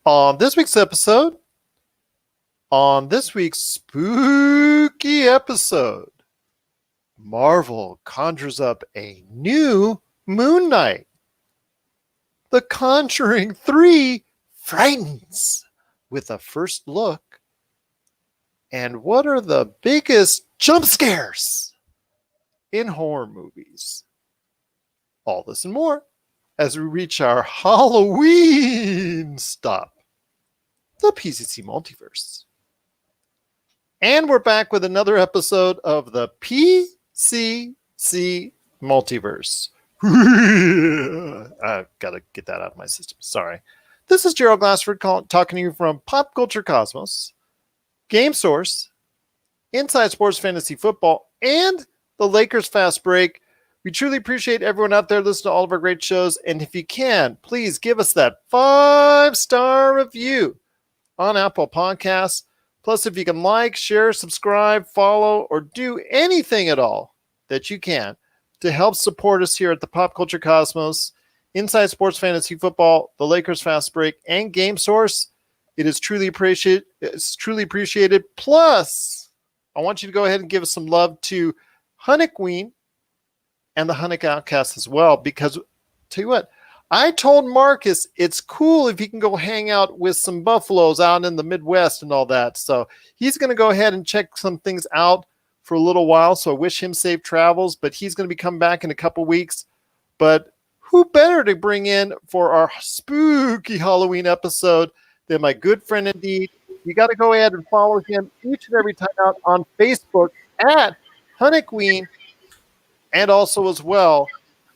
On this week's episode, on this week's spooky episode, Marvel conjures up a new Moon Knight. The Conjuring 3 frightens with a first look. And what are the biggest jump scares in horror movies? All this and more as we reach our Halloween stop, the PCC Multiverse. And we're back with another episode of the PCC Multiverse. I've got to get that out of my system. Sorry. This is Gerald Glassford talking to you from Pop Culture Cosmos, Game Source, Inside Sports Fantasy Football, and the Lakers Fast Break. We truly appreciate everyone out there listening to all of our great shows. And if you can, please give us that 5-star review on Apple Podcasts. Plus, if you can like, share, subscribe, follow, or do anything at all that you can to help support us here at the Pop Culture Cosmos, Inside Sports Fantasy Football, the Lakers Fast Break, and Game Source, it is truly appreciated. It's truly appreciated. Plus, I want you to go ahead and give us some love to Hunniqueen and the Hunnick Outcast as well, because tell you what, I told Marcus it's cool if he can go hang out with some buffaloes out in the Midwest and all that. So he's going to go ahead and check some things out for a little while. So I wish him safe travels, but he's going to be coming back in a couple weeks. But who better to bring in for our spooky Halloween episode than my good friend indeed. You got to go ahead and follow him each and every time out on Facebook at Hunniqueen, and also as well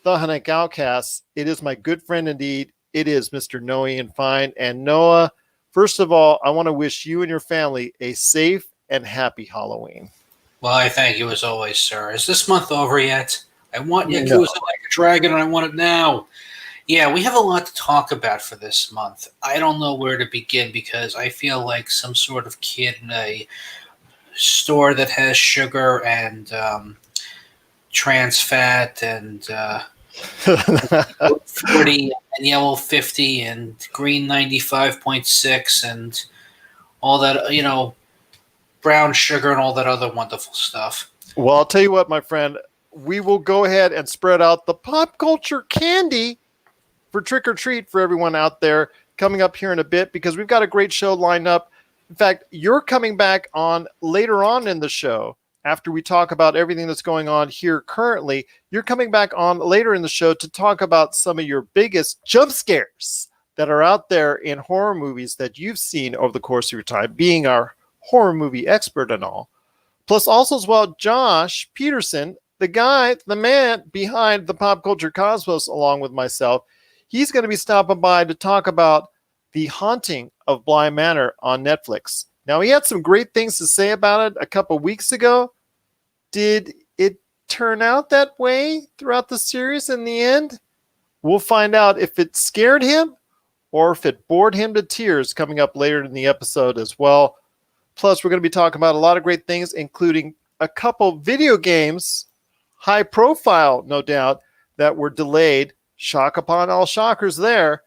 the Hunnick Outcasts. It is my good friend indeed. It is Mr. Noah Ian Fein. And Noah, first of all, I want to wish you and your family a safe and happy Halloween. Well, I thank you as always, sir. Is this month over yet? I want Yakuza like a dragon, and I want it now. Yeah, we have a lot to talk about for this month. I don't know where to begin because I feel like some sort of kid in a store that has sugar and trans fat and 40 and yellow 50 and green 95.6 and all that, brown sugar and all that other wonderful stuff. Well, I'll tell you what, my friend, we will go ahead and spread out the pop culture candy for trick or treat for everyone out there coming up here in a bit, because we've got a great show lined up. In fact, you're coming back on later on in the show. After we talk about everything that's going on here currently, you're coming back on later in the show to talk about some of your biggest jump scares that are out there in horror movies that you've seen over the course of your time, being our horror movie expert and all. Plus also as well, Josh Peterson, the man behind the Pop Culture Cosmos, along with myself, he's going to be stopping by to talk about The Haunting of Bly Manor on Netflix. Now, he had some great things to say about it a couple weeks ago. Did it turn out that way throughout the series in the end? We'll find out if it scared him or if it bored him to tears coming up later in the episode as well. Plus, we're going to be talking about a lot of great things, including a couple video games, high profile, no doubt, that were delayed. Shock upon all shockers there.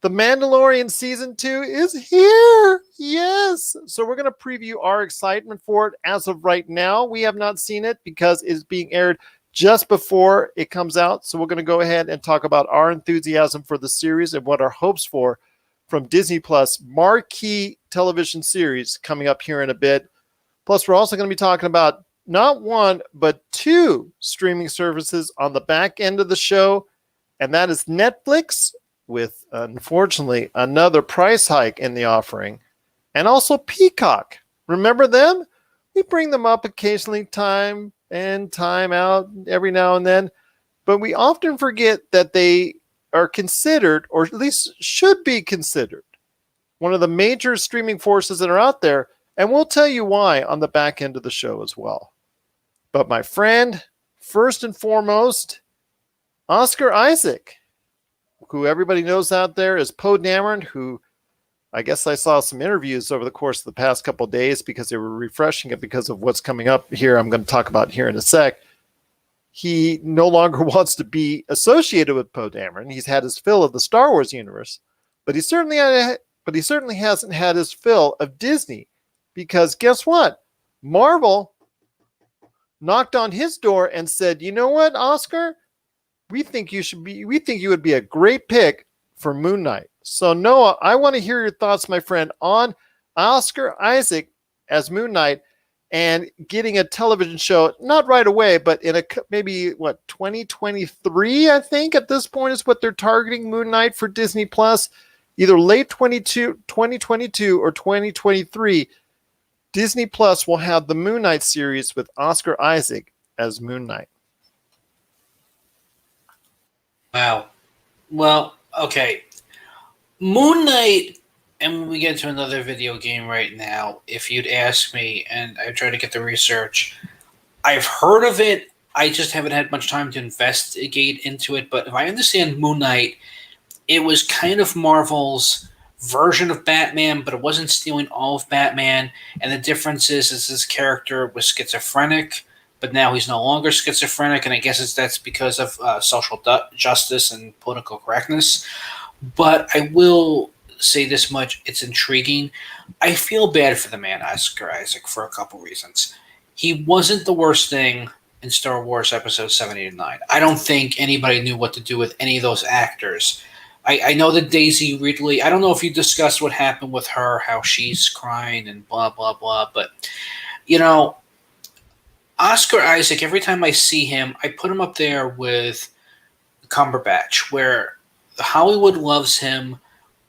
The Mandalorian Season 2 is here. Yes. So we're going to preview our excitement for it. As of right now, we have not seen it because it's being aired just before it comes out. So we're going to go ahead and talk about our enthusiasm for the series and what our hopes for from Disney Plus marquee television series coming up here in a bit. Plus, we're also going to be talking about not one, but two streaming services on the back end of the show. And that is Netflix, with, unfortunately, another price hike in the offering. And also Peacock. Remember them? We bring them up occasionally, time in, time out, every now and then. But we often forget that they are considered, or at least should be considered, one of the major streaming forces that are out there. And we'll tell you why on the back end of the show as well. But my friend, first and foremost, Oscar Isaac, who everybody knows out there as Poe Dameron, who I guess I saw some interviews over the course of the past couple of days because they were refreshing it because of what's coming up here. I'm going to talk about here in a sec. He no longer wants to be associated with Poe Dameron. He's had his fill of the Star Wars universe, but he certainly but he certainly hasn't had his fill of Disney, because guess what? Marvel knocked on his door and said, "You know what, Oscar? We think you would be a great pick for Moon Knight." So Noah, I want to hear your thoughts, my friend, on Oscar Isaac as Moon Knight and getting a television show, not right away, but in maybe 2023, I think at this point is what they're targeting Moon Knight for Disney Plus, either late 2022 or 2023. Disney Plus will have the Moon Knight series with Oscar Isaac as Moon Knight. Wow. Well, okay. Moon Knight, and when we get to another video game right now, if you'd ask me, and I try to get the research, I've heard of it. I just haven't had much time to investigate into it. But if I understand Moon Knight, it was kind of Marvel's version of Batman, but it wasn't stealing all of Batman. And the difference is this character was schizophrenic, but now he's no longer schizophrenic. And I guess that's because of social justice and political correctness. But I will say this much, it's intriguing. I feel bad for the man, Oscar Isaac, for a couple reasons. He wasn't the worst thing in Star Wars Episode 7, 8, and 9. I don't think anybody knew what to do with any of those actors. I know that Daisy Ridley, I don't know if you discussed what happened with her, how she's crying and blah, blah, blah. But, you know, Oscar Isaac, every time I see him, I put him up there with Cumberbatch, where Hollywood loves him,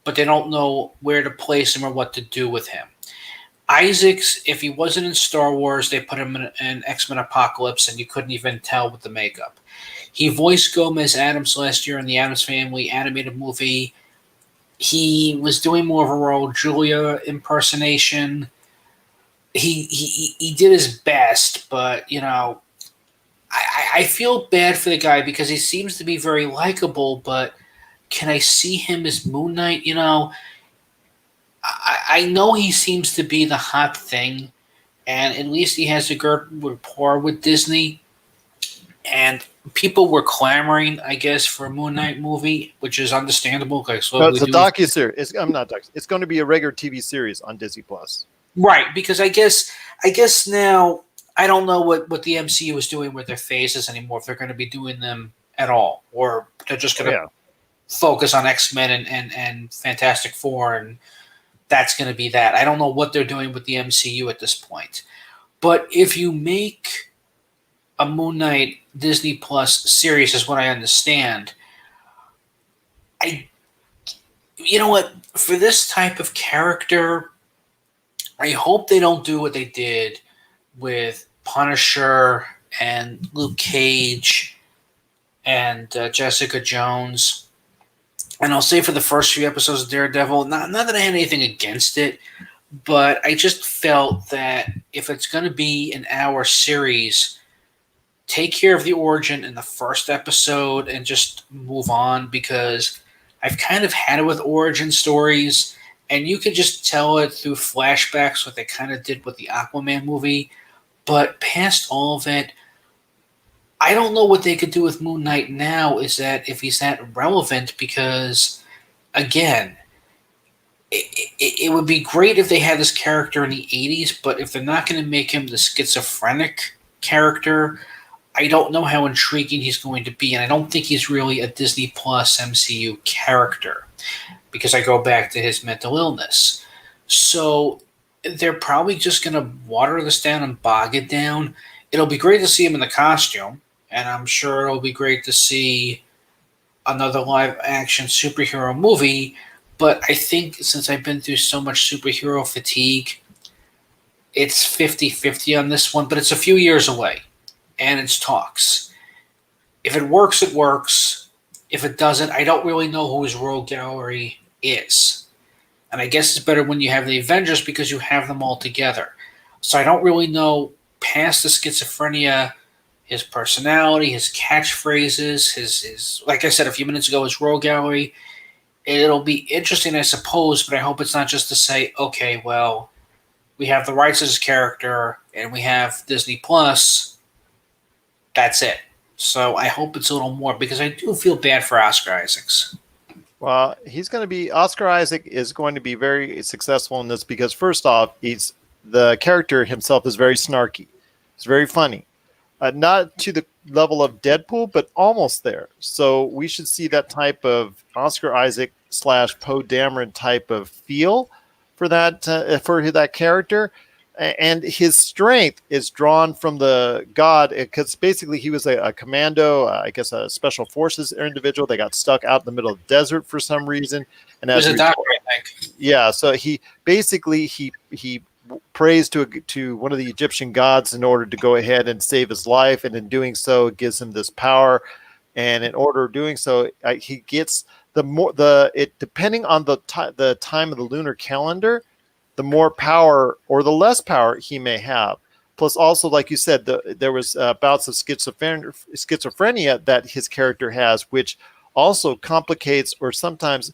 but they don't know where to place him or what to do with him. Isaacs, if he wasn't in Star Wars, they put him in X-Men Apocalypse, and you couldn't even tell with the makeup. He voiced Gomez Addams last year in the Addams Family animated movie. He was doing more of a Raul Julia impersonation. He did his best, but, you know, I feel bad for the guy because he seems to be very likable, but can I see him as Moon Knight? You know, I know he seems to be the hot thing, and at least he has a good rapport with Disney. And people were clamoring, I guess, for a Moon Knight movie, which is understandable. It's a docuseries. I'm not docu. It's going to be a regular TV series on Disney Plus. Right, because I guess now I don't know what the MCU is doing with their phases anymore. If they're going to be doing them at all, or they're just going to focus on X-Men and Fantastic Four, and that's going to be that. I don't know what they're doing with the MCU at this point. But if you make a Moon Knight Disney Plus series, is what I understand, you know what? For this type of character, I hope they don't do what they did with Punisher and Luke Cage and Jessica Jones. And I'll say for the first few episodes of Daredevil, not that I had anything against it, but I just felt that if it's going to be an hour series, take care of the origin in the first episode and just move on, because I've kind of had it with origin stories, and you could just tell it through flashbacks, what they kind of did with the Aquaman movie. But past all of it, I don't know what they could do with Moon Knight now, is that if he's that relevant, because, again, it would be great if they had this character in the 80s, but if they're not going to make him the schizophrenic character, I don't know how intriguing he's going to be, and I don't think he's really a Disney Plus MCU character, because I go back to his mental illness. So they're probably just going to water this down and bog it down. It'll be great to see him in the costume, and I'm sure it'll be great to see another live-action superhero movie, but I think since I've been through so much superhero fatigue, it's 50-50 on this one, but it's a few years away, and it's talks. If it works, it works. If it doesn't, I don't really know who his rogue gallery is. And I guess it's better when you have the Avengers because you have them all together. So I don't really know past the schizophrenia, his personality, his catchphrases, his like I said a few minutes ago, his rogue gallery. It'll be interesting, I suppose, but I hope it's not just to say, okay, well, we have the rights to his character and we have Disney Plus. That's it. So I hope it's a little more, because I do feel bad for Oscar Isaacs. Well, he's going to be Oscar Isaac is going to be very successful in this because first off, he's the character himself is very snarky. It's very funny. Not to the level of Deadpool, but almost there. So we should see that type of Oscar Isaac slash Poe Dameron type of feel for that character. And his strength is drawn from the god because basically he was a commando, I guess a special forces individual. They got stuck out in the middle of the desert for some reason, and He was a doctor, I think. yeah, so he basically he prays to one of the Egyptian gods in order to go ahead and save his life, and in doing so, it gives him this power. And in order of doing so, he gets depending on the time of the lunar calendar, the more power or the less power he may have. Plus, also, like you said, there was bouts of schizophrenia that his character has, which also complicates or sometimes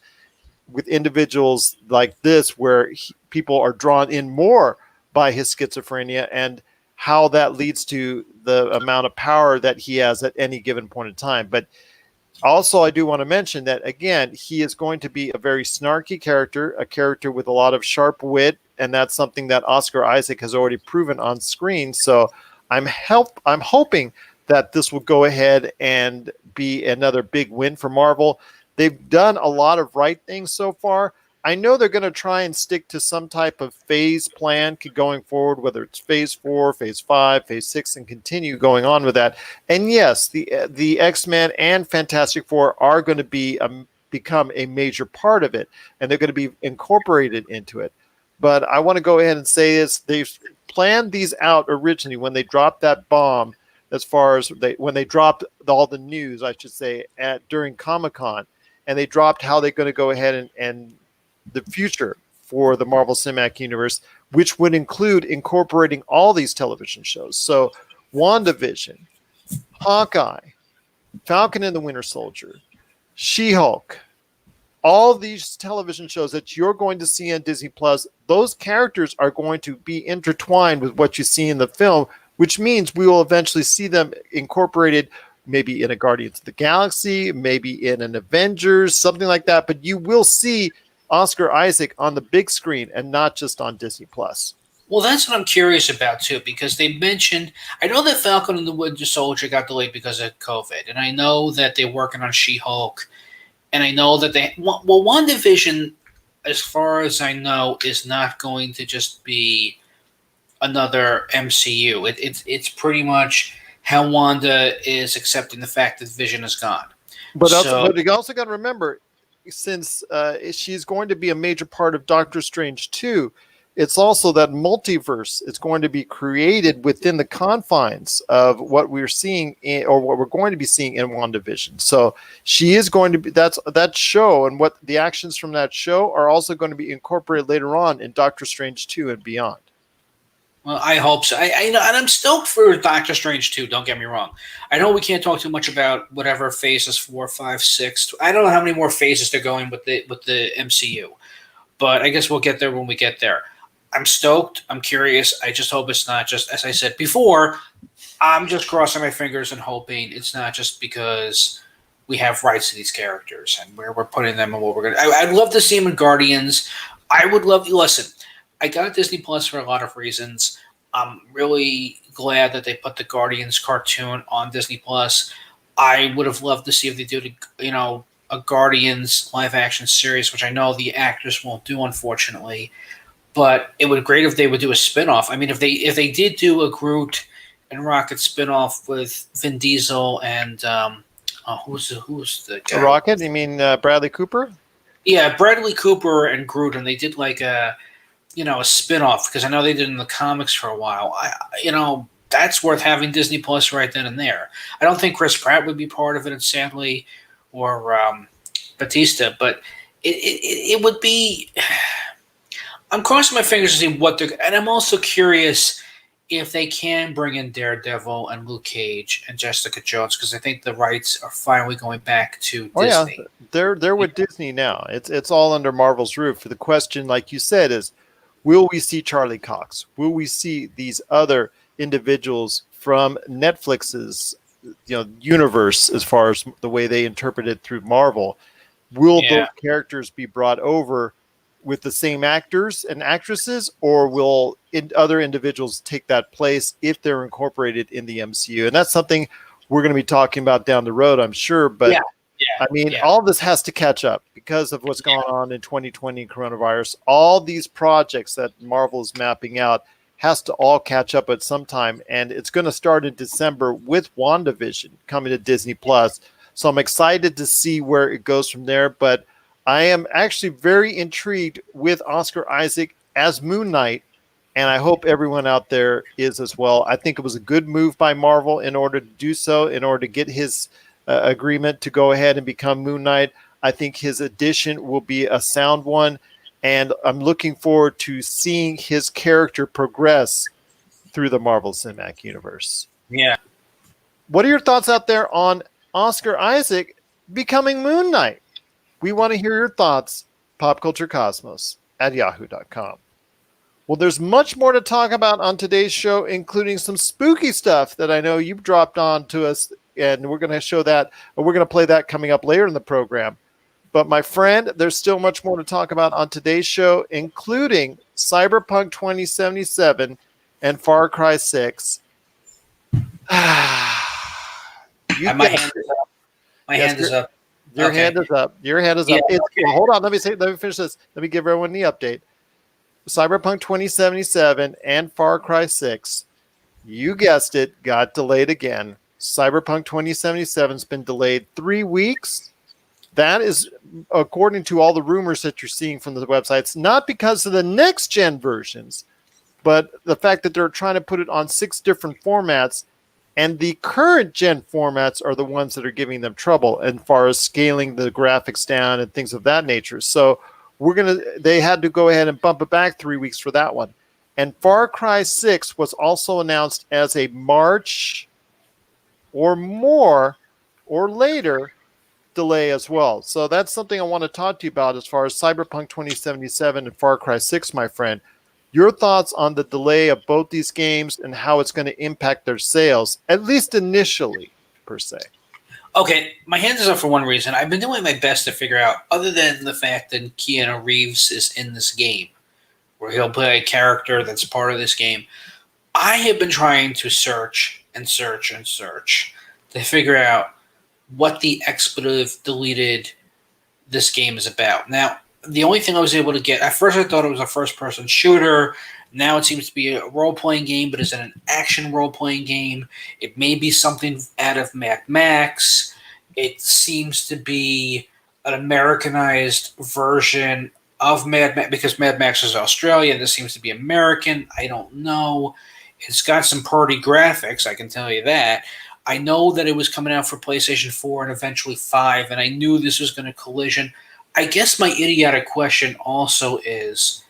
with individuals like this where people are drawn in more by his schizophrenia and how that leads to the amount of power that he has at any given point in time. But also, I do want to mention that, again, he is going to be a very snarky character, a character with a lot of sharp wit, and that's something that Oscar Isaac has already proven on screen. So I'm hoping that this will go ahead and be another big win for Marvel. They've done a lot of right things so far. I know they're going to try and stick to some type of phase plan going forward, whether it's phase 4, phase 5, phase 6, and continue going on with that. And yes, the X-Men and Fantastic Four are going to become a major part of it, and they're going to be incorporated into it. But I want to go ahead and say this. They've planned these out originally when they dropped that bomb, as far as when they dropped all the news, I should say, during Comic-Con, and they dropped how they're going to go ahead and the future for the Marvel Cinematic Universe, which would include incorporating all these television shows. So WandaVision, Hawkeye, Falcon and the Winter Soldier, She-Hulk, all these television shows that you're going to see on Disney Plus, those characters are going to be intertwined with what you see in the film, which means we will eventually see them incorporated maybe in a Guardians of the Galaxy, maybe in an Avengers, something like that. But you will see Oscar Isaac on the big screen and not just on Disney Plus. Well, that's what I'm curious about too, because they mentioned, I know that Falcon and the Winter Soldier got delayed because of COVID, and I know that they're working on She-Hulk, and I know that WandaVision, as far as I know, is not going to just be another MCU. It's pretty much how Wanda is accepting the fact that Vision is gone. But you also got to remember, since she's going to be a major part of Doctor Strange 2, it's also that multiverse is going to be created within the confines of what we're seeing or what we're going to be seeing in WandaVision. So she is going to be that show, and what the actions from that show are also going to be incorporated later on in Doctor Strange 2 and beyond. Well, I hope so. I know, and I'm stoked for Doctor Strange 2, don't get me wrong. I know we can't talk too much about whatever phases 4, 5, 6. I don't know how many more phases they're going with the MCU. But I guess we'll get there when we get there. I'm stoked. I'm curious. I just hope it's not just, as I said before, I'm just crossing my fingers and hoping it's not just because we have rights to these characters and where we're putting them and what we're going to. I'd love to see them in Guardians. I would love to listen. I got Disney Plus for a lot of reasons. I'm really glad that they put the Guardians cartoon on Disney Plus. I would have loved to see if they did, a Guardians live action series, which I know the actors won't do, unfortunately. But it would be great if they would do a spinoff. I mean, if they did do a Groot and Rocket spinoff with Vin Diesel and who's the guy? Rocket? You mean Bradley Cooper? Yeah, Bradley Cooper and Groot, and they did like a spinoff, because I know they did in the comics for a while. That's worth having Disney Plus right then and there. I don't think Chris Pratt would be part of it, sadly, or Batista, but it would be. I'm crossing my fingers to see what they're, and I'm also curious if they can bring in Daredevil and Luke Cage and Jessica Jones, because I think the rights are finally going back to Disney. Yeah, they're with Disney now. It's all under Marvel's roof. The question, like you said, is will we see Charlie Cox? Will we see these other individuals from Netflix's universe, as far as the way they interpret it through Marvel? Will Yeah. those characters be brought over with the same actors and actresses, or will other individuals take that place if they're incorporated in the MCU? And that's something we're going to be talking about down the road, I'm sure. But I mean, all this has to catch up because of what's going on in 2020 coronavirus. All these projects that Marvel is mapping out has to all catch up at some time. And it's going to start in December with WandaVision coming to Disney Plus. So I'm excited to see where it goes from there. But I am actually very intrigued with Oscar Isaac as Moon Knight, and I hope everyone out there is as well. I think it was a good move by Marvel in order to do so, in order to get his agreement to go ahead and become Moon Knight. I think his addition will be a sound one, and I'm looking forward to seeing his character progress through the Marvel Cinematic Universe. Yeah. What are your thoughts out there on Oscar Isaac becoming Moon Knight? We want to hear your thoughts, popculturecosmos@yahoo.com. Well, there's much more to talk about on today's show, including some spooky stuff that I know you've dropped on to us, and we're going to show that, or we're going to play that coming up later in the program. But my friend, there's still much more to talk about on today's show, including Cyberpunk 2077 and Far Cry 6. My hand is up. My hand is up. Your hand is up. Your hand is up. Well, hold on. Let me finish this. Let me give everyone the update. Cyberpunk 2077 and Far Cry 6, you guessed it, got delayed again. Cyberpunk 2077 has been delayed 3 weeks. That is according to all the rumors that you're seeing from the websites, not because of the next gen versions, but the fact that they're trying to put it on 6 different formats. And the current gen formats are the ones that are giving them trouble as far as scaling the graphics down and things of that nature. So they had to go ahead and bump it back 3 weeks for that one. And Far Cry 6 was also announced as a March or more or later delay as well. So that's something I want to talk to you about as far as Cyberpunk 2077 and Far Cry 6, my friend. Your thoughts on the delay of both these games and how it's going to impact their sales, at least initially, per se. Okay, my hand is up for one reason. I've been doing my best to figure out, other than the fact that Keanu Reeves is in this game, where he'll play a character that's part of this game, I have been trying to search and search and search to figure out what the expletive deleted this game is about. Now, the only thing I was able to get, at first I thought it was a first-person shooter. Now it seems to be a role-playing game, but is it an action role-playing game? It may be something out of Mad Max. It seems to be an Americanized version of Mad Max, because Mad Max is Australian. This seems to be American. I don't know. It's got some pretty graphics, I can tell you that. I know that it was coming out for PlayStation 4 and eventually 5, and I knew this was going to collision. I guess my idiotic question also is,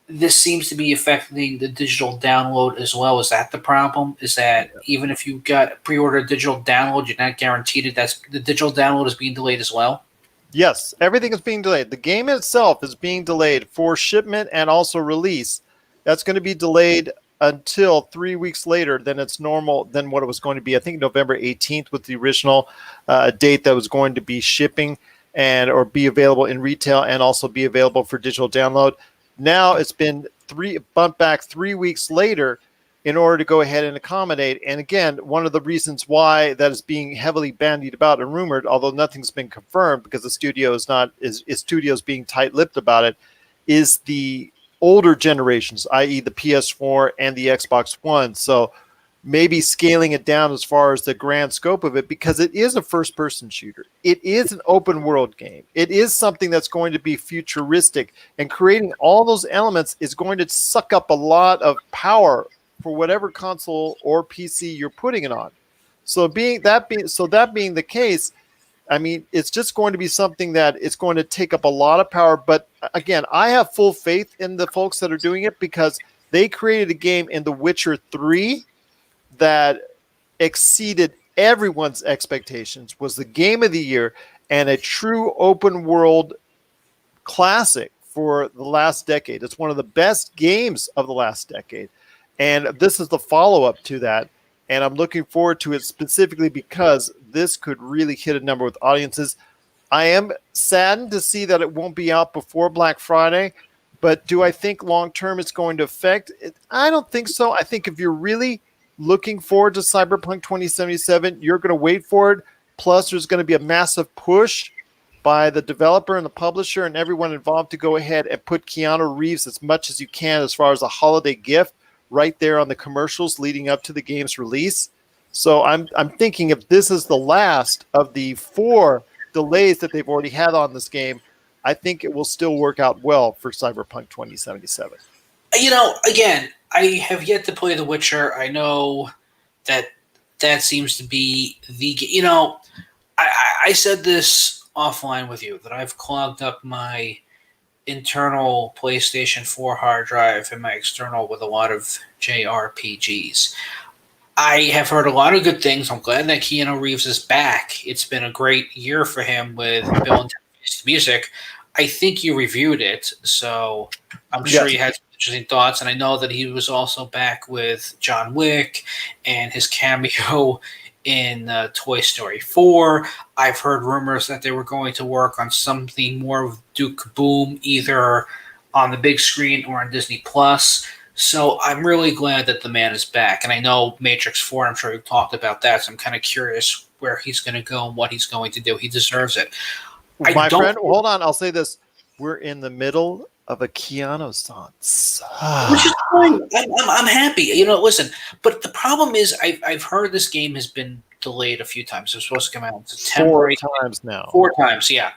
this seems to be affecting the digital download as well. Is that the problem? Is that even if you got pre-ordered digital download, you're not guaranteed that the digital download is being delayed as well? Yes, everything is being delayed. The game itself is being delayed for shipment and also release. That's going to be delayed until 3 weeks later than it's normal, than what it was going to be. I think November 18th was the original date that was going to be shipping and or be available in retail and also be available for digital download. Now it's been bumped back 3 weeks later in order to go ahead and accommodate. And again, one of the reasons why that is being heavily bandied about and rumored, although nothing's been confirmed because the studio is being tight-lipped about it, is the older generations, i.e. the PS4 and the Xbox One. So maybe scaling it down as far as the grand scope of it, because it is a first-person shooter. It is an open-world game. It is something that's going to be futuristic, and creating all those elements is going to suck up a lot of power for whatever console or PC you're putting it on. So that being the case, I mean, it's just going to be something that it's going to take up a lot of power. But again, I have full faith in the folks that are doing it, because they created a game in The Witcher 3 that exceeded everyone's expectations, was the game of the year, and a true open world classic for the last decade. It's one of the best games of the last decade. And this is the follow-up to that. And I'm looking forward to it specifically because this could really hit a number with audiences. I am saddened to see that it won't be out before Black Friday, but do I think long term it's going to affect it? I don't think so. I think if you're really looking forward to Cyberpunk 2077, you're going to wait for it. Plus, there's going to be a massive push by the developer and the publisher and everyone involved to go ahead and put Keanu Reeves as much as you can as far as a holiday gift right there on the commercials leading up to the game's release. So I'm thinking if this is the last of the 4 delays that they've already had on this game, I think it will still work out well for Cyberpunk 2077. Again, I have yet to play The Witcher. I know that seems to be I said this offline with you, that I've clogged up my internal PlayStation 4 hard drive and my external with a lot of JRPGs. I have heard a lot of good things. I'm glad that Keanu Reeves is back. It's been a great year for him with Bill and Ted's Music. I think you reviewed it, so I'm sure you had some interesting thoughts. And I know that he was also back with John Wick and his cameo in Toy Story 4. I've heard rumors that they were going to work on something more of Duke Boom, either on the big screen or on Disney Plus. So I'm really glad that the man is back. And I know Matrix 4, I'm sure you've talked about that, so I'm kind of curious where he's going to go and what he's going to do. He deserves it. My friend, hold on, I'll say this. We're in the middle of a Keanu-sans. Which is fine. I'm happy. Listen, but the problem is I've heard this game has been delayed a few times. It was supposed to come out in September. 4 times now. 4 times, yeah.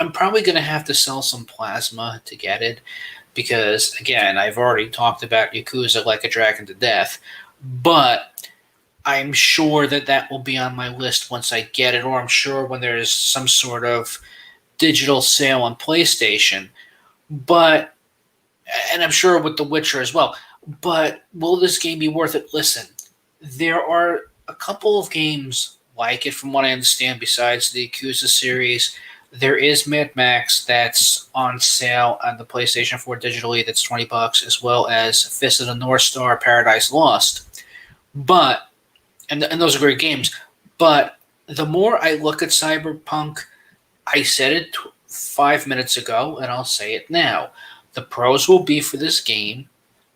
I'm probably going to have to sell some plasma to get it because, again, I've already talked about Yakuza Like a Dragon to death, but I'm sure that will be on my list once I get it, or I'm sure when there's some sort of digital sale on PlayStation. But, and I'm sure with The Witcher as well, but will this game be worth it? Listen, there are a couple of games like it from what I understand besides the Yakuza series. There is Mad Max that's on sale on the PlayStation 4 digitally. That's $20, as well as Fist of the North Star, Paradise Lost. But, and those are great games. But the more I look at Cyberpunk, I said it 5 minutes ago, and I'll say it now. The pros will be for this game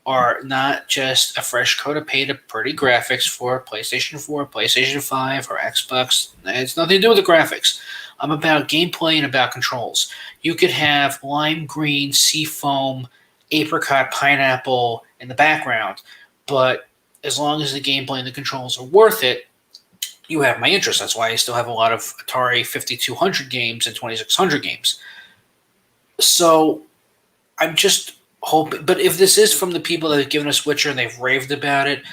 are not just a fresh coat of paint of pretty graphics for PlayStation 4, PlayStation 5, or Xbox. It's nothing to do with the graphics. I'm about gameplay and about controls. You could have lime green, sea foam, apricot, pineapple in the background, but as long as the gameplay and the controls are worth it, you have my interest. That's why I still have a lot of Atari 5200 games and 2600 games. So I'm just hoping, but if this is from the people that have given us Witcher and they've raved about it,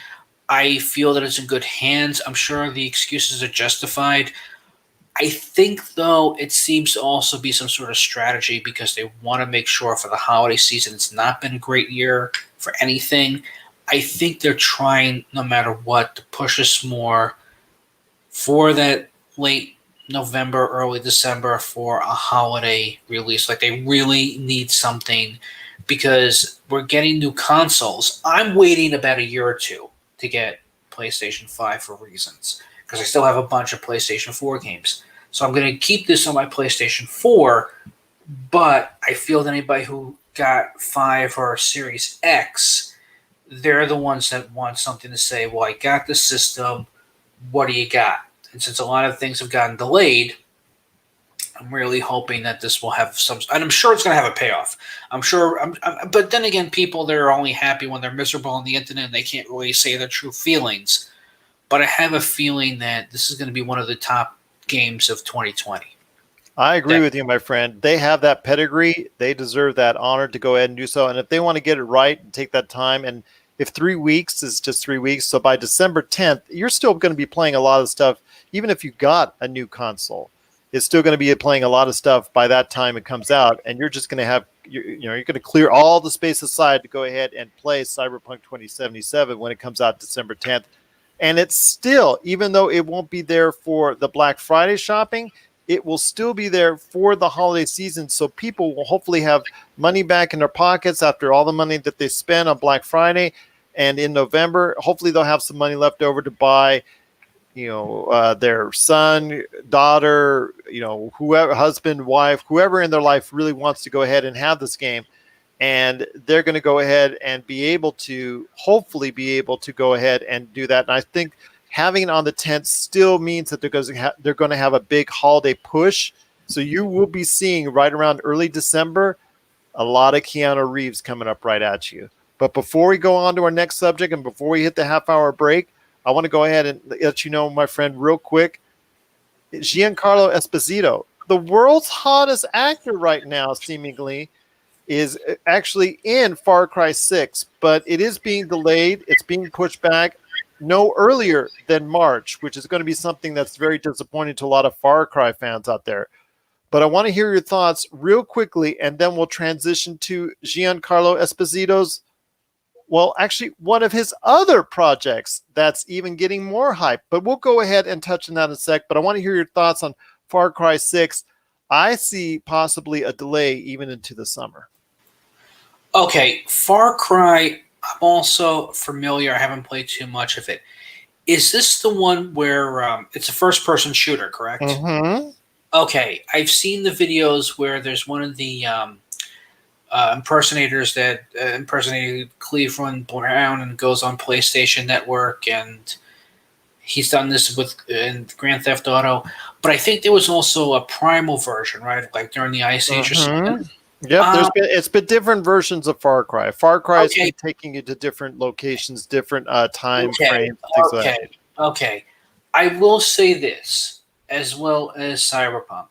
I feel that it's in good hands. I'm sure the excuses are justified. I think, though, it seems to also be some sort of strategy because they want to make sure for the holiday season it's not been a great year for anything. I think they're trying, no matter what, to push us more for that late November, early December for a holiday release. Like, they really need something because we're getting new consoles. I'm waiting about a year or two to get PlayStation 5 for reasons because I still have a bunch of PlayStation 4 games. So I'm going to keep this on my PlayStation 4, but I feel that anybody who got 5 or Series X, they're the ones that want something to say, well, I got the system, what do you got? And since a lot of things have gotten delayed, I'm really hoping that this will have some, and I'm sure it's going to have a payoff. But then again, people, they're only happy when they're miserable on the internet and they can't really say their true feelings. But I have a feeling that this is going to be one of the top games of 2020. I agree with you, my friend. They have that pedigree. They deserve that honor to go ahead and do so. And if they want to get it right and take that time, and if 3 weeks is just 3 weeks, so by December 10th, you're still going to be playing a lot of stuff. Even if you got a new console, it's still going to be playing a lot of stuff by that time it comes out. And you're just going to have, you're going to clear all the space aside to go ahead and play Cyberpunk 2077 when it comes out December 10th. And it's still, even though it won't be there for the Black Friday shopping, it will still be there for the holiday season. So people will hopefully have money back in their pockets after all the money that they spent on Black Friday. And in November, hopefully they'll have some money left over to buy, their son, daughter, whoever, husband, wife, whoever in their life really wants to go ahead and have this game. And they're going to go ahead and hopefully be able to go ahead and do that. And I think having it on the 10th still means that they're going to have a big holiday push. So you will be seeing right around early December, a lot of Keanu Reeves coming up right at you. But before we go on to our next subject and before we hit the half-hour break, I want to go ahead and let you know, my friend, real quick, Giancarlo Esposito, the world's hottest actor right now, seemingly, is actually in Far Cry 6, but it is being delayed. It's being pushed back no earlier than March, which is going to be something that's very disappointing to a lot of Far Cry fans out there. But I want to hear your thoughts real quickly, and then we'll transition to Giancarlo Esposito's, well, actually, one of his other projects that's even getting more hype. But we'll go ahead and touch on that in a sec. But I want to hear your thoughts on Far Cry 6. I see possibly a delay even into the summer. Okay, Far Cry, I'm also familiar. I haven't played too much of it. Is this the one where it's a first-person shooter, correct? Mm-hmm. Okay, I've seen the videos where there's one of the impersonators that impersonated Cleveland Brown and goes on PlayStation Network, and he's done this in Grand Theft Auto. But I think there was also a primal version, right? Like during the Ice Age or something. Yep, it's been different versions of Far Cry. Far Cry has been taking you to different locations, different time frames, things like that. Okay. I will say this, as well as Cyberpunk.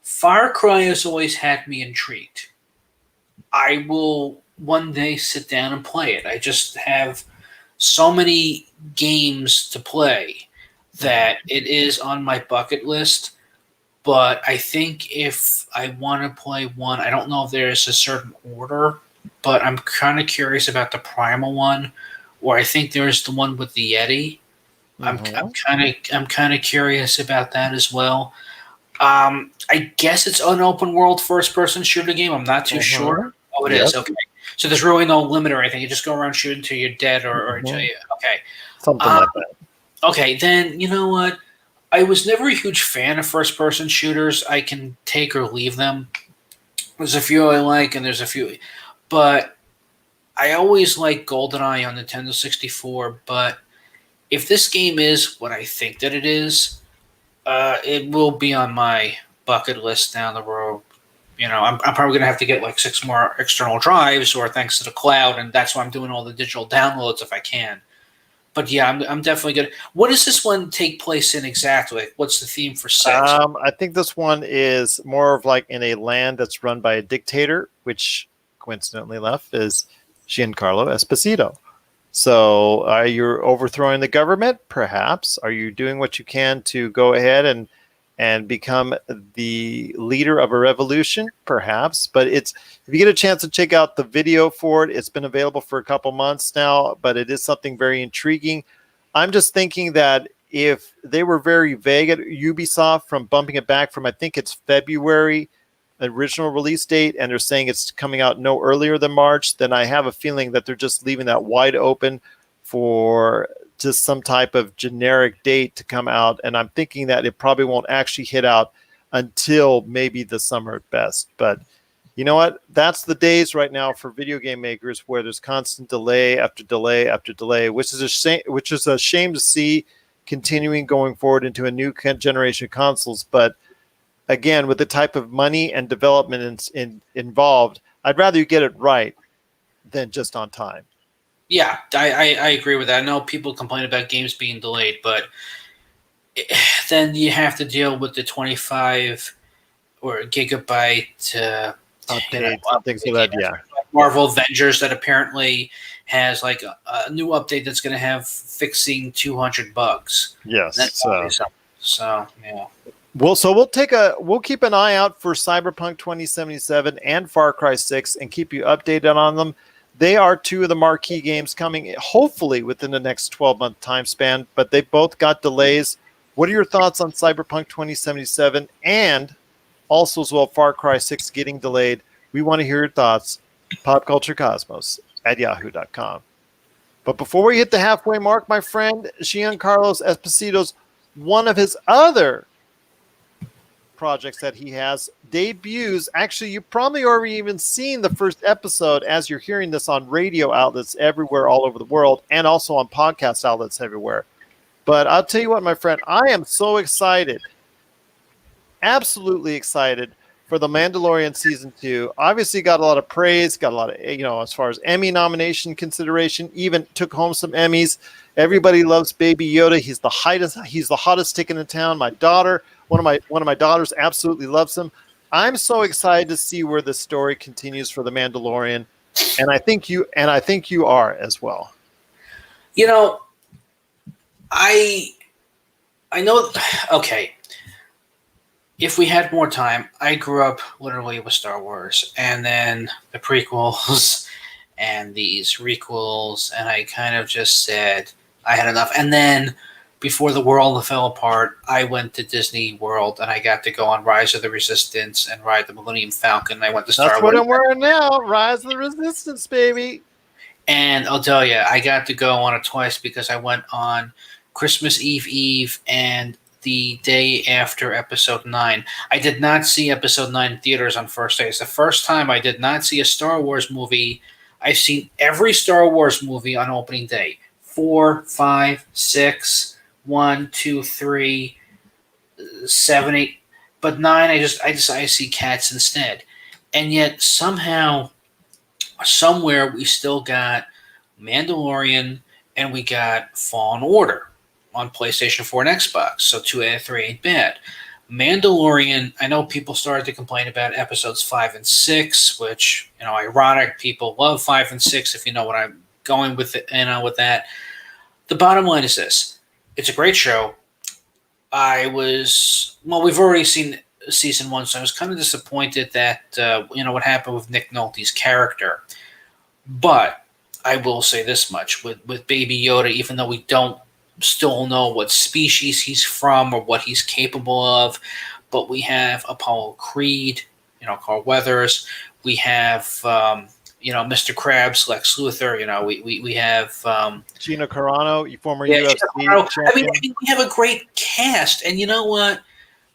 Far Cry has always had me intrigued. I will one day sit down and play it. I just have so many games to play that it is on my bucket list. But I think if I want to play one, I don't know if there's a certain order, but I'm kind of curious about the Primal one, or I think there's the one with the Yeti. Mm-hmm. I'm kind of curious about that as well. I guess it's an open world first person shooter game. I'm not too sure. Oh, it is. Okay. So there's really no limit or anything. You just go around shooting till you're dead or until you. Okay. Something like that. Okay, then you know what? I was never a huge fan of first-person shooters. I can take or leave them. There's a few I like, and there's a few. But I always like GoldenEye on Nintendo 64. But if this game is what I think that it is, it will be on my bucket list down the road. I'm probably going to have to get like 6 more external drives, or thanks to the cloud, and that's why I'm doing all the digital downloads if I can. But yeah, I'm definitely good. What does this one take place in exactly? What's the theme for 6? I think this one is more of like in a land that's run by a dictator, which coincidentally enough is Giancarlo Esposito. So are you overthrowing the government? Perhaps. Are you doing what you can to go ahead and become the leader of a revolution? Perhaps. But if you get a chance to check out the video for it, it's been available for a couple months now, but it is something very intriguing. I'm just thinking that if they were very vague at Ubisoft from bumping it back from, I think it's February, original release date, and they're saying it's coming out no earlier than March, then I have a feeling that they're just leaving that wide open for just some type of generic date to come out. And I'm thinking that it probably won't actually hit out until maybe the summer at best. But you know what? That's the days right now for video game makers where there's constant delay after delay after delay, which is a shame to see continuing going forward into a new generation of consoles. But again, with the type of money and development involved, I'd rather you get it right than just on time. Yeah, I agree with that. I know people complain about games being delayed, but then you have to deal with the 25 or gigabyte updates, things like that. Yeah, Marvel Avengers that apparently has like a new update that's going to have fixing 200 bugs. Yes, so yeah. We'll keep an eye out for Cyberpunk 2077 and Far Cry 6 and keep you updated on them. They are 2 of the marquee games coming hopefully within the next 12-month time span, but they both got delays. What are your thoughts on Cyberpunk 2077 and also as well Far Cry 6 getting delayed? We want to hear your thoughts. popculturecosmos@yahoo.com. But before we hit the halfway mark, my friend, Giancarlo Esposito's one of his other projects that he has debuts. Actually, you probably already even seen the first episode as you're hearing this on radio outlets everywhere all over the world, and also on podcast outlets everywhere. But I'll tell you what, my friend, I am so excited, absolutely excited for The Mandalorian Season 2. Obviously got a lot of praise, got a lot of, as far as Emmy nomination consideration, even took home some Emmys. Everybody loves Baby Yoda. He's the hottest ticket in town. My daughter, one of my daughters absolutely loves him. I'm so excited to see where the story continues for The Mandalorian. And I think you are as well. I know, okay. If we had more time, I grew up literally with Star Wars, and then the prequels and these requels, and I kind of just said I had enough. And then before the world fell apart, I went to Disney World, and I got to go on Rise of the Resistance and ride the Millennium Falcon. I went to Star Wars. That's what I'm wearing now, Rise of the Resistance, baby. And I'll tell you, I got to go on it twice because I went on Christmas Eve and the day after Episode 9. I did not see Episode 9 in theaters on first day. It's the first time I did not see a Star Wars movie. I've seen every Star Wars movie on opening day. 4, 5, 6, 1, 2, 3, 7, 8. But 9, I see cats instead. And yet somehow, somewhere, we still got Mandalorian and we got Fallen Order on PlayStation 4 and Xbox, so 2 out of 3 ain't bad. Mandalorian, I know people started to complain about episodes 5 and 6, which, ironic, people love 5 and 6, if you know what I'm going with it, with that. The bottom line is this. It's a great show. We've already seen season 1, so I was kind of disappointed that, what happened with Nick Nolte's character. But I will say this much. With Baby Yoda, even though we don't still know what species he's from or what he's capable of, but we have Apollo Creed, Carl Weathers. We have, Mr. Krabs, Lex Luthor. We have Gina Carano, former UFC champion. I mean, we have a great cast, and you know what?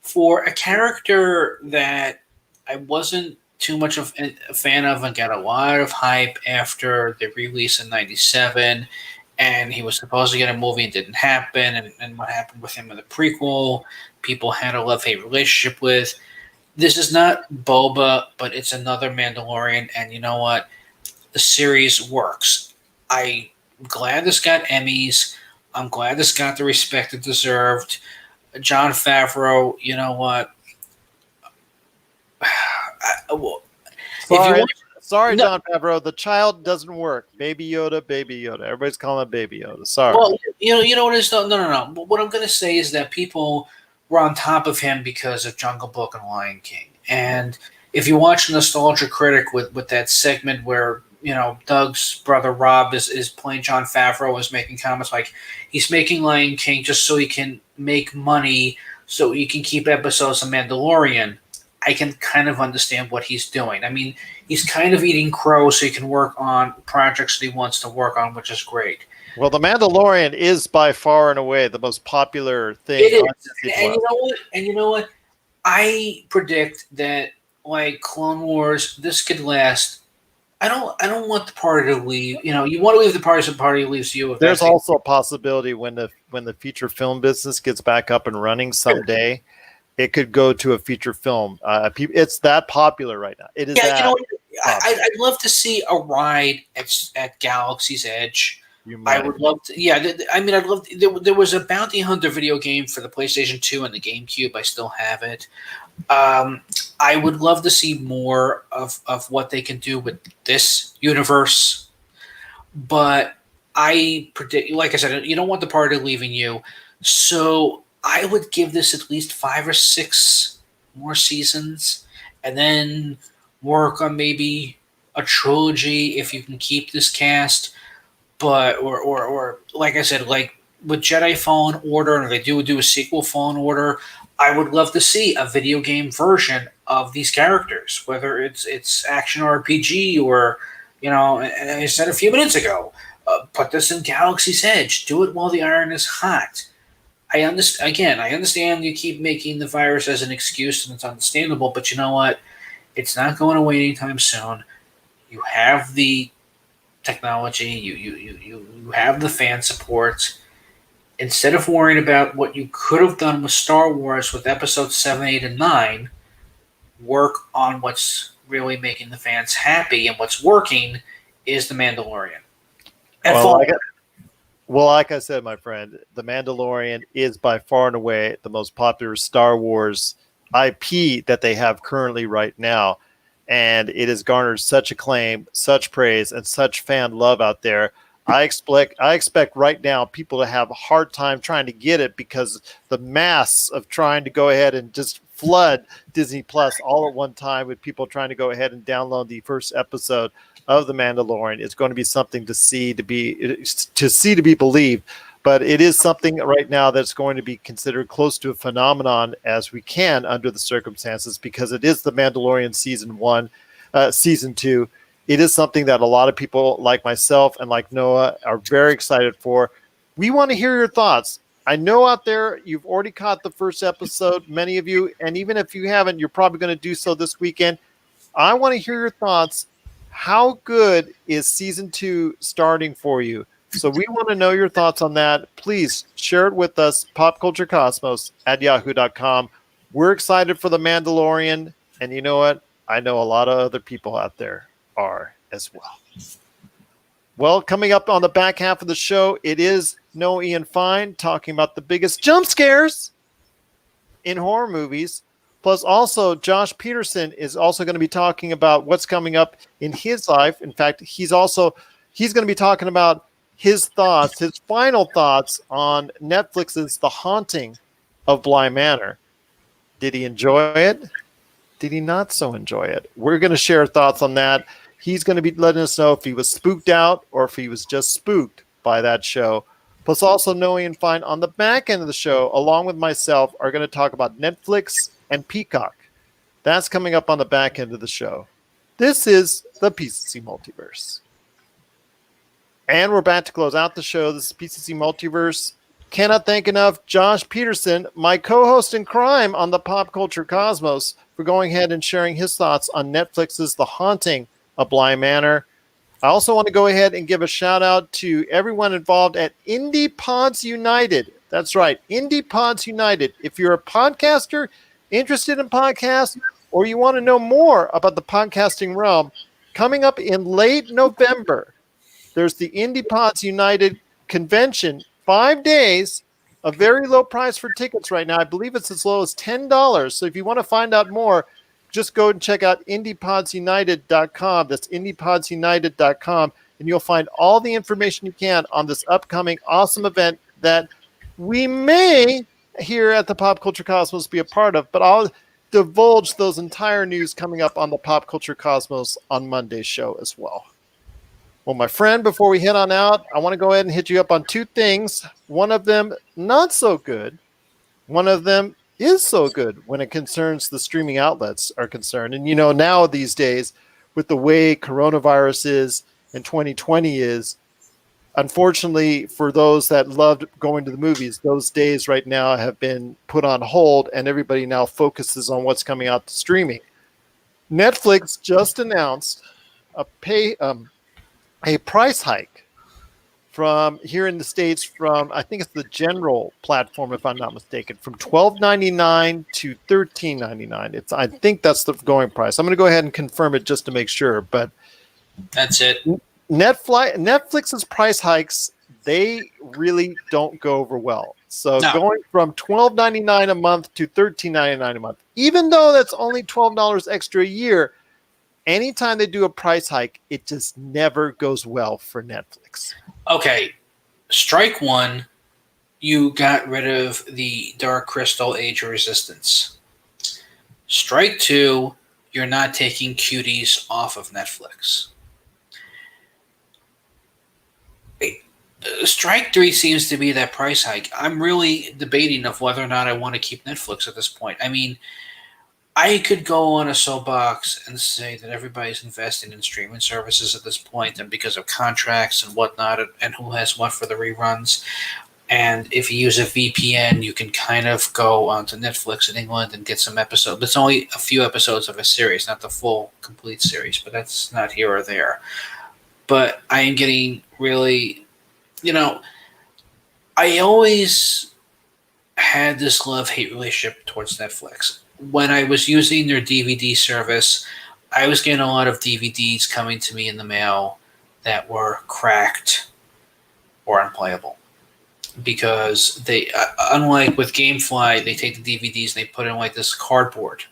For a character that I wasn't too much of a fan of and got a lot of hype after the release in '97. And he was supposed to get a movie and didn't happen. And what happened with him in the prequel, people had a love-hate relationship with. This is not Boba, but it's another Mandalorian. And you know what? The series works. I'm glad this got Emmys. I'm glad this got the respect it deserved. Jon Favreau, you know what? Sorry, Jon Favreau. The child doesn't work. Baby Yoda, Baby Yoda. Everybody's calling it Baby Yoda. Sorry. Well, you know what it is? No. What I'm going to say is that people were on top of him because of Jungle Book and Lion King. And if you watch Nostalgia Critic with that segment where, Doug's brother Rob is playing Jon Favreau, is making comments like he's making Lion King just so he can make money so he can keep episodes of Mandalorian. I can kind of understand what he's doing. I mean, he's kind of eating crow so he can work on projects that he wants to work on, which is great. Well, The Mandalorian is by far and away the most popular thing. It is. And you know what? I predict that, like Clone Wars, this could last. I don't want the party to leave. You want to leave the party, so the party leaves you. There's also a possibility when the feature film business gets back up and running someday. It could go to a feature film. It's that popular right now. It is. Yeah, I'd love to see a ride at Galaxy's Edge. I would love to. Yeah, I'd love. There was a Bounty Hunter video game for the PlayStation 2 and the GameCube. I still have it. I would love to see more of what they can do with this universe. But I predict, like I said, you don't want the party leaving you. So I would give this at least 5 or 6 more seasons and then work on maybe a trilogy if you can keep this cast. But, or like I said, like with Jedi Fallen Order, and if they do a sequel, Fallen Order, I would love to see a video game version of these characters, whether it's action RPG or, and I said a few minutes ago, put this in Galaxy's Edge. Do it while the iron is hot. I understand. Again, I understand you keep making the virus as an excuse, and it's understandable. But you know what? It's not going away anytime soon. You have the technology. You have the fan support. Instead of worrying about what you could have done with Star Wars with Episodes 7, 8, and 9, work on what's really making the fans happy, and what's working is The Mandalorian. And Well, like I said, my friend, The Mandalorian is by far and away the most popular Star Wars IP that they have currently right now. And it has garnered such acclaim, such praise, and such fan love out there. I expect right now people to have a hard time trying to get it because the mass of trying to go ahead and just flood Disney Plus all at one time with people trying to go ahead and download the first episode of The Mandalorian. It's going to be something to see to be believed, but it is something right now that's going to be considered close to a phenomenon as we can under the circumstances, because it is The Mandalorian season 2. It is something that a lot of people like myself and like Noah are very excited for. We want to hear your thoughts. I know out there you've already caught the first episode, many of you, and even if you haven't, you're probably going to do so this weekend. I want to hear your thoughts. How good is season 2 starting for you? So we want to know your thoughts on that. Please share it with us, popculturecosmos@yahoo.com. We're excited for The Mandalorian, and you know what? I know a lot of other people out there are as well. Well, coming up on the back half of the show, it is No Ian Fein talking about the biggest jump scares in horror movies. Plus, also, Josh Peterson is also going to be talking about what's coming up in his life. In fact, he's going to be talking about his final thoughts on Netflix's The Haunting of Bly Manor. Did he enjoy it? Did he not so enjoy it? We're going to share thoughts on that. He's going to be letting us know if he was spooked out or if he was just spooked by that show. Plus, also, Noe and Fine on the back end of the show, along with myself, are going to talk about Netflix and Peacock. That's coming up on the back end of the show. This is the PCC Multiverse. And we're about to close out the show. This is PCC Multiverse. Cannot thank enough Josh Peterson, my co-host in crime on the Pop Culture Cosmos, for going ahead and sharing his thoughts on Netflix's The Haunting of Bly Manor. I also want to go ahead and give a shout out to everyone involved at Indie Pods United. That's right, Indie Pods United. If you're a podcaster interested in podcasts, or you want to know more about the podcasting realm, coming up in late November, there's the Indie Pods United convention, 5 days, a very low price for tickets right now. I believe it's as low as $10. So if you want to find out more, just go and check out indiepodsunited.com. That's indiepodsunited.com, and you'll find all the information you can on this upcoming awesome event that we may here at the Pop Culture Cosmos be a part of, but I'll divulge those entire news coming up on the Pop Culture Cosmos on Monday's show as well. Well, my friend, before we head on out, I want to go ahead and hit you up on two things. One of them, not so good. One of them is so good when it concerns the streaming outlets are concerned. And, you know, now these days, with the way coronavirus is and 2020 is, unfortunately, for those that loved going to the movies, those days right now have been put on hold, and everybody now focuses on what's coming out to streaming. Netflix just announced a price hike from here in the States from, I think it's the general platform, if I'm not mistaken, from $12.99 to $13.99. I think that's the going price. I'm going to go ahead and confirm it just to make sure, but that's it. Netflix's price hikes, they really don't go over well. So going from $12.99 a month to $13.99 a month, even though that's only $12 extra a year, anytime they do a price hike, it just never goes well for Netflix. Okay, strike one, you got rid of the Dark Crystal Age of Resistance. Strike two, you're not taking cuties off of Netflix. Strike three seems to be that price hike. I'm really debating of whether or not I want to keep Netflix at this point. I mean, I could go on a soapbox and say that everybody's investing in streaming services at this point, and because of contracts and whatnot, and who has what for the reruns. And if you use a VPN, you can kind of go onto Netflix in England and get some episodes. But it's only a few episodes of a series, not the full, complete series. But that's not here or there. But I am getting really, I always had this love-hate relationship towards Netflix. When I was using their DVD service, I was getting a lot of DVDs coming to me in the mail that were cracked or unplayable. Because they, unlike with GameFly, they take the DVDs and they put in like this cardboard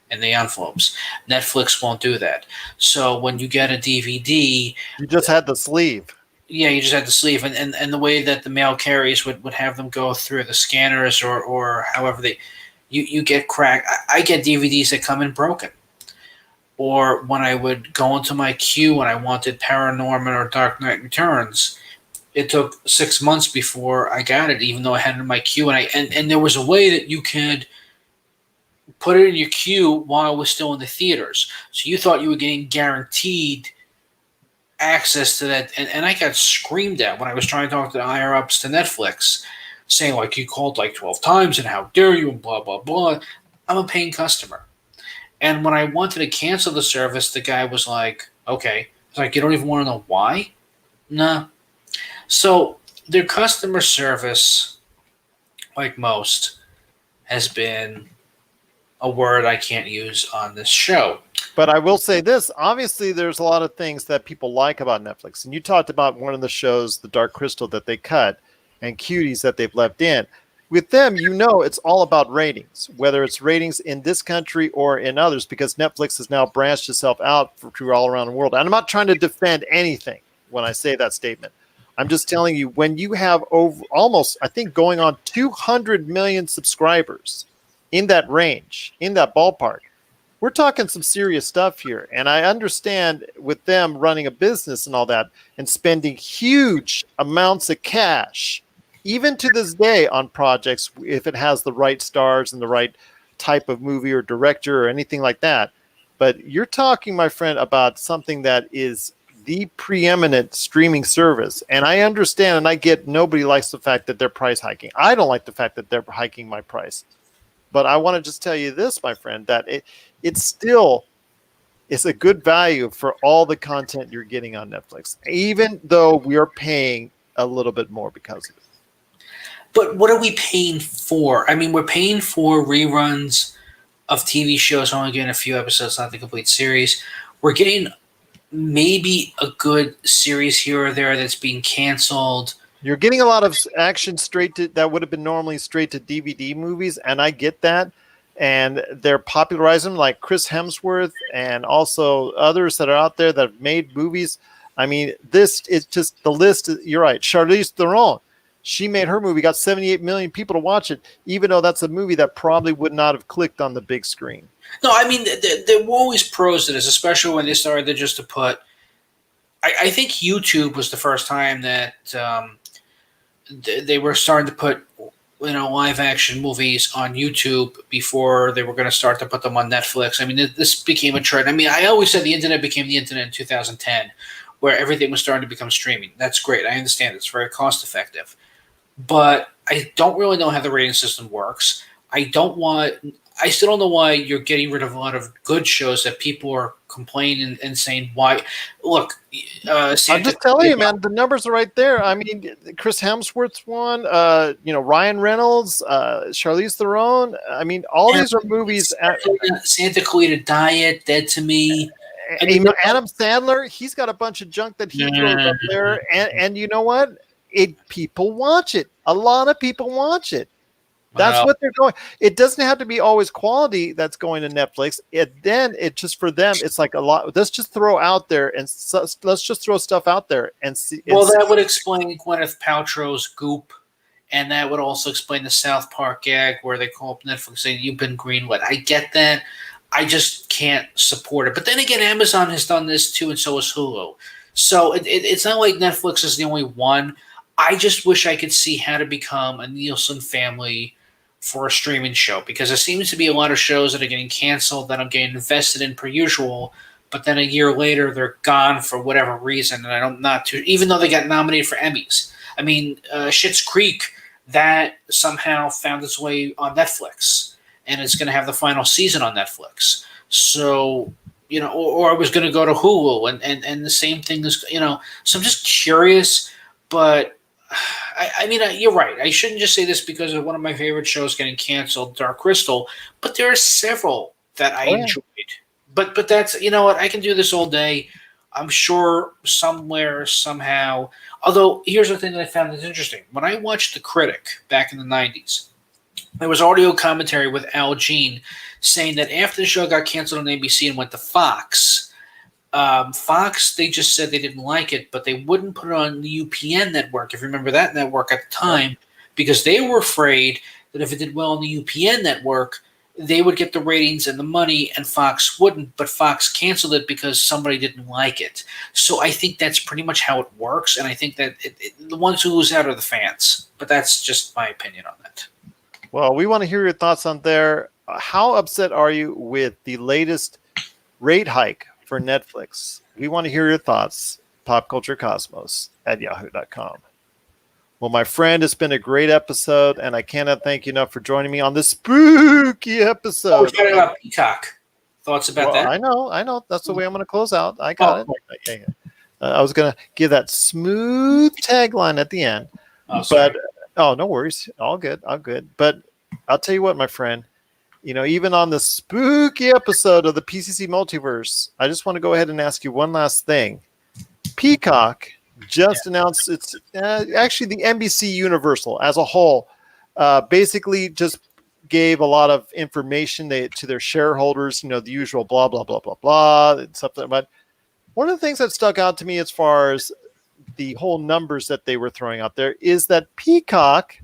in the envelopes. Netflix won't do that. So when you get a DVD, you just had the sleeve. Yeah, you just had the sleeve, and the way that the mail carriers would have them go through the scanners or however you get cracked. I get DVDs that come in broken. Or when I would go into my queue when I wanted Paranorman or Dark Knight Returns, it took 6 months before I got it, even though I had it in my queue. And there was a way that you could put it in your queue while it was still in the theaters. So you thought you were getting guaranteed access to that. And I got screamed at when I was trying to talk to the higher-ups to Netflix, saying, like, you called like 12 times and how dare you and blah, blah, blah. I'm a paying customer. And when I wanted to cancel the service, the guy was like, okay. It's like, you don't even want to know why? Nah. So their customer service, like most, has been a word I can't use on this show. But I will say this. Obviously, there's a lot of things that people like about Netflix. And you talked about one of the shows, The Dark Crystal, that they cut, and Cuties that they've left in. With them, it's all about ratings, whether it's ratings in this country or in others, because Netflix has now branched itself out through all around the world. And I'm not trying to defend anything when I say that statement. I'm just telling you, when you have almost, I think, going on 200 million subscribers in that range, in that ballpark, we're talking some serious stuff here. And I understand with them running a business and all that and spending huge amounts of cash, even to this day, on projects, if it has the right stars and the right type of movie or director or anything like that. But you're talking, my friend, about something that is the preeminent streaming service. And I understand and I get nobody likes the fact that they're price hiking. I don't like the fact that they're hiking my price. But I want to just tell you this, my friend, that it still is a good value for all the content you're getting on Netflix, even though we are paying a little bit more because of it. But what are we paying for? I mean, we're paying for reruns of TV shows, only getting a few episodes, not the complete series. We're getting maybe a good series here or there that's being canceled. You're getting a lot of action that would have been normally straight to DVD movies, and I get that. And they're popularizing them, like Chris Hemsworth and also others that are out there that have made movies. I mean, this is just the list. You're right. Charlize Theron, she made her movie, got 78 million people to watch it, even though that's a movie that probably would not have clicked on the big screen. No, I mean, there were always pros to this, especially when they started just to put. I think YouTube was the first time that they were starting to put live action movies on YouTube before they were going to start to put them on Netflix. I mean, this became a trend. I mean, I always said the internet became the internet in 2010, where everything was starting to become streaming. That's great. I understand it's very cost effective, but I don't really know how the rating system works. I still don't know why you're getting rid of a lot of good shows that people are complaining and saying why. Look, I'm just telling you, man, the numbers are right there. I mean, Chris Hemsworth's one, Ryan Reynolds, Charlize Theron. I mean, all these are movies. Santa Clarita Diet, Dead to Me. Adam Sandler, he's got a bunch of junk that he throws up there, and you know what? People watch it. A lot of people watch it. That's what they're going. It doesn't have to be always quality that's going to Netflix. It just for them, it's like a lot. Let's just throw out there and let's just throw stuff out there and see. Well, that would explain Gwyneth Paltrow's Goop, and that would also explain the South Park gag where they call up Netflix saying you've been greenlit. I get that. I just can't support it. But then again, Amazon has done this too, and so has Hulu. So it's not like Netflix is the only one. I just wish I could see how to become a Nielsen family for a streaming show, because there seems to be a lot of shows that are getting canceled that I'm getting invested in per usual, but then a year later they're gone for whatever reason, and I don't not to, even though they got nominated for Emmys. I mean, Schitt's Creek, that somehow found its way on Netflix, and it's going to have the final season on Netflix. So, or I was going to go to Hulu, and the same thing is, so I'm just curious, but I mean, you're right. I shouldn't just say this because of one of my favorite shows getting canceled, Dark Crystal, but there are several that I enjoyed. But that's, you know what, I can do this all day. I'm sure somewhere, somehow. Although, here's the thing that I found that's interesting. When I watched The Critic back in the 90s, there was audio commentary with Al Jean saying that after the show got canceled on ABC and went to Fox, Fox, they just said they didn't like it, but they wouldn't put it on the UPN network, if you remember that network at the time, because they were afraid that if it did well on the UPN network, they would get the ratings and the money, and Fox wouldn't, but Fox canceled it because somebody didn't like it. So I think that's pretty much how it works, and I think that the ones who lose out are the fans. But that's just my opinion on that. Well, we want to hear your thoughts on there. How upset are you with the latest rate hike for Netflix? We want to hear your thoughts. popculturecosmos@yahoo.com. Well, my friend, it's been a great episode, and I cannot thank you enough for joining me on this spooky episode. Oh, we're talking about Peacock. Thoughts about that? I know. That's the way I'm going to close out. I got it. Yeah. I was going to give that smooth tagline at the end. Sorry. But no worries. All good. But I'll tell you what, my friend, even on the spooky episode of the PCC Multiverse, I just want to go ahead and ask you one last thing. Peacock just announced it's actually the NBC Universal as a whole basically just gave a lot of information to their shareholders, the usual blah, blah, blah, blah, blah, and something. But one of the things that stuck out to me as far as the whole numbers that they were throwing out there is that Peacock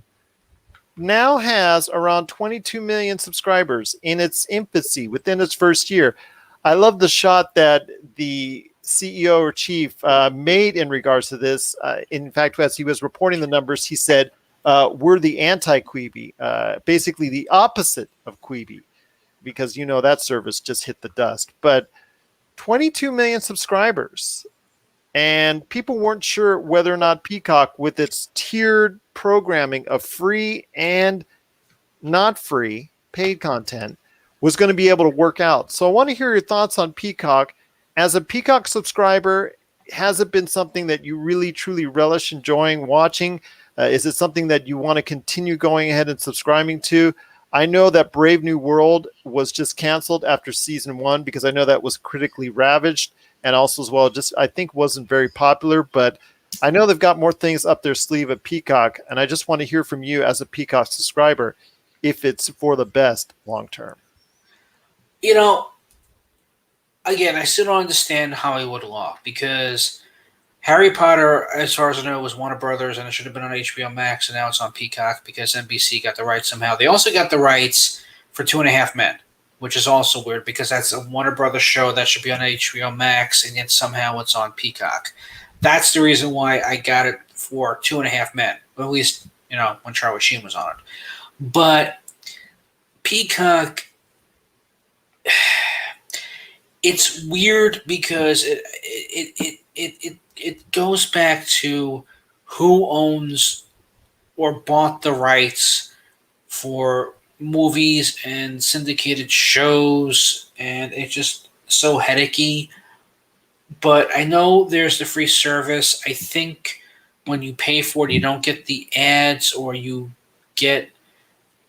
now has around 22 million subscribers in its infancy within its first year. I love the shot that the CEO or chief made in regards to this. In fact, as he was reporting the numbers, he said, we're the anti-Quibi, basically the opposite of Quibi, because that service just hit the dust. But 22 million subscribers, and people weren't sure whether or not Peacock, with its tiered programming of free and not free paid content, was going to be able to work out. So I want to hear your thoughts on Peacock. As a Peacock subscriber, has it been something that you really, truly relish enjoying watching? Is it something that you want to continue going ahead and subscribing to? I know that Brave New World was just canceled after season 1 because I know that was critically ravaged, and also as well just I think wasn't very popular. But I know they've got more things up their sleeve at Peacock, and I just want to hear from you as a Peacock subscriber if it's for the best long term. Again, I still don't understand Hollywood law, because Harry Potter, as far as I know, was Warner Brothers, and it should have been on HBO Max, and now it's on Peacock because NBC got the rights somehow. They also got the rights for 2.5 Men, which is also weird because that's a Warner Brothers show that should be on HBO Max, and yet somehow it's on Peacock. That's the reason why I got it for 2.5 Men, at least, when Charlie Sheen was on it. But Peacock, it's weird because it goes back to who owns or bought the rights for movies and syndicated shows, and it's just so headachy. But I know there's the free service. I think when you pay for it, you don't get the ads, or you get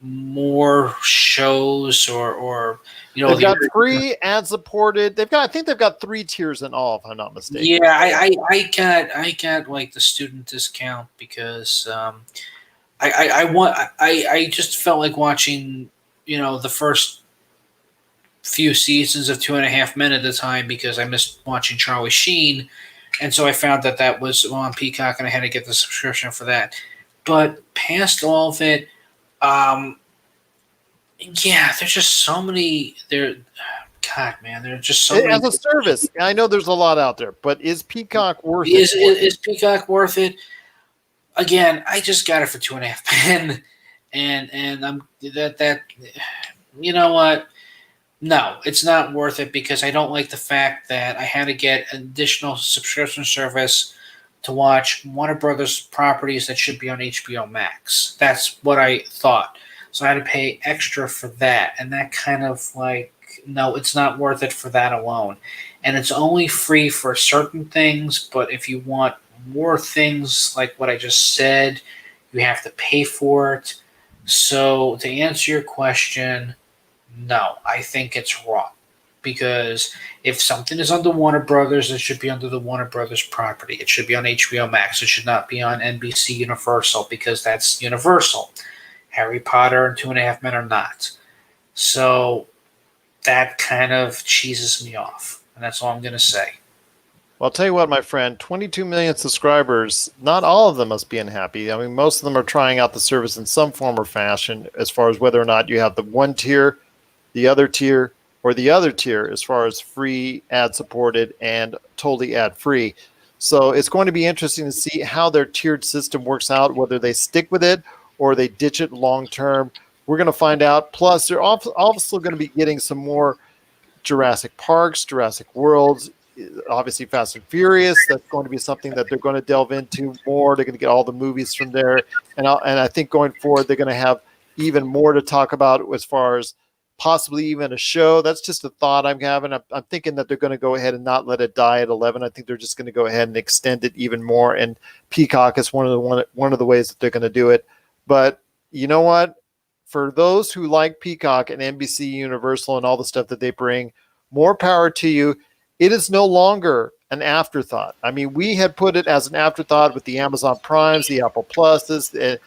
more shows, or they've got free ad supported. I think they've got 3 tiers in all, if I'm not mistaken. Yeah, I got like the student discount because I just felt like watching the first few seasons of 2.5 Men at a time because I missed watching Charlie Sheen, and so I found that was on Peacock, and I had to get the subscription for that. But past all of it, there's just so many. God, man, there are just so many. As a service, I know there's a lot out there, but is Peacock worth it? Is Peacock worth it? Again, I just got it for 2.5 Men, and I'm that. You know what? No, it's not worth it because I don't like the fact that I had to get additional subscription service to watch Warner Brothers properties that should be on HBO Max. That's what I thought. So I had to pay extra for that. And that kind of like, no, it's not worth it for that alone. And it's only free for certain things, but if you want more things like what I just said, you have to pay for it. So to answer your question, no, I think it's wrong. Because if something is under Warner Brothers, it should be under the Warner Brothers property. It should be on HBO Max. It should not be on NBC Universal because that's Universal. Harry Potter and Two and a Half Men are not. So that kind of cheeses me off. And that's all I'm going to say. Well, I'll tell you what, my friend, 22 million subscribers, not all of them must be unhappy. I mean, most of them are trying out the service in some form or fashion as far as whether or not you have the one tier, the other tier, or the other tier as far as free, ad-supported, and totally ad-free. So it's going to be interesting to see how their tiered system works out, whether they stick with it or they ditch it long-term. We're going to find out. Plus, they're also going to be getting some more Jurassic Parks, Jurassic Worlds, obviously Fast and Furious. That's going to be something that they're going to delve into more. They're going to get all the movies from there. And I think going forward, they're going to have even more to talk about as far as possibly even a show. That's just a thought I'm having. I'm thinking that they're going to go ahead and not let it die at 11. I think they're just going to go ahead and extend it even more. And Peacock is one of the ways that they're going to do it. But you know what? For those who like Peacock and NBC Universal and all the stuff that they bring, more power to you. It is no longer an afterthought. I mean, we had put it as an afterthought with the Amazon Primes, the Apple Pluses,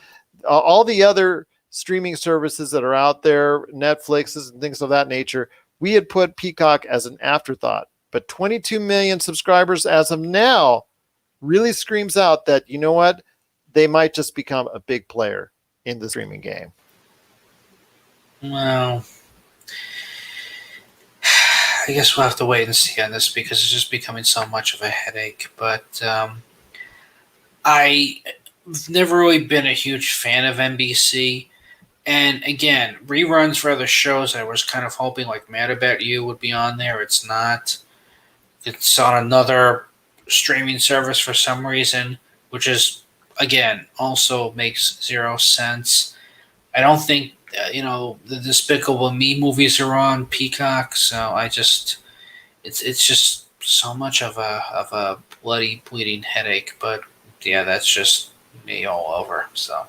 all the other streaming services that are out there, Netflixes and things of that nature. We had put Peacock as an afterthought. But 22 million subscribers as of now really screams out that, you know what? They might just become a big player in the streaming game. Well, I guess we'll have to wait and see on this because it's just becoming so much of a headache. But I've never really been a huge fan of NBC. And again, reruns for other shows I was kind of hoping like Mad About You would be on there. It's not. It's on another streaming service for some reason, which is, again, also makes zero sense. I don't think, the Despicable Me movies are on Peacock, so it's just so much of a bloody, bleeding headache. But yeah, that's just me all over, so.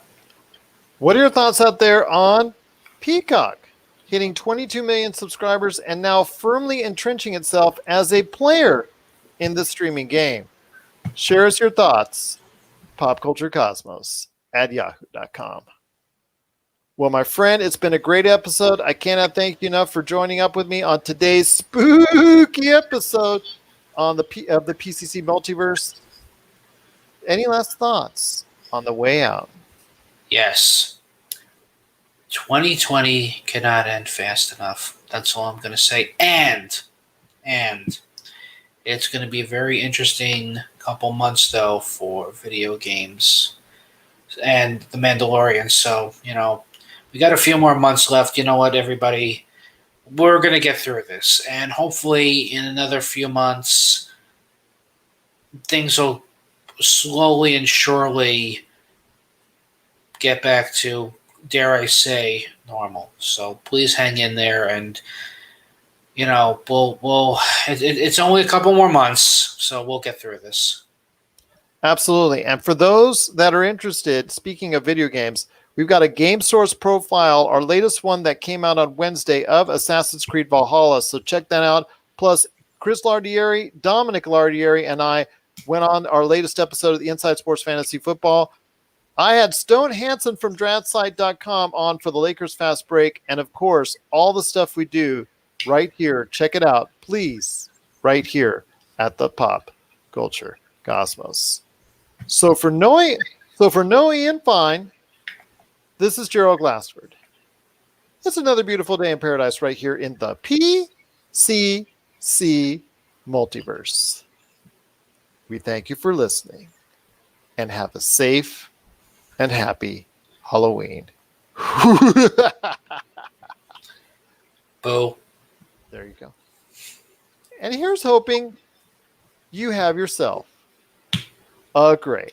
What are your thoughts out there on Peacock hitting 22 million subscribers and now firmly entrenching itself as a player in the streaming game? Share us your thoughts. popculturecosmos@yahoo.com. Well, my friend, it's been a great episode. I cannot thank you enough for joining up with me on today's spooky episode on the PCC Multiverse. Any last thoughts on the way out? Yes. 2020 cannot end fast enough. That's all I'm going to say. And it's going to be a very interesting couple months, though, for video games and The Mandalorian. So, we got a few more months left. You know what, everybody? We're going to get through this. And hopefully in another few months, things will slowly and surely get back to, dare I say, normal. So please hang in there, and it's only a couple more months, so we'll get through this. Absolutely. And for those that are interested, speaking of video games, we've got a Game Source profile, our latest one that came out on Wednesday of Assassin's Creed Valhalla. So check that out. Plus, Chris Lardieri, Dominic Lardieri, and I went on our latest episode of the Inside Sports Fantasy Football. I had Stone Hansen from DraftSite.com on for the Lakers Fast Break. And, of course, all the stuff we do right here. Check it out, please, right here at the Pop Culture Cosmos. So for Ian Fein, this is Gerald Glassford. It's another beautiful day in paradise right here in the PCC Multiverse. We thank you for listening and have a safe and happy Halloween. Boo. There you go. And here's hoping you have yourself Agree.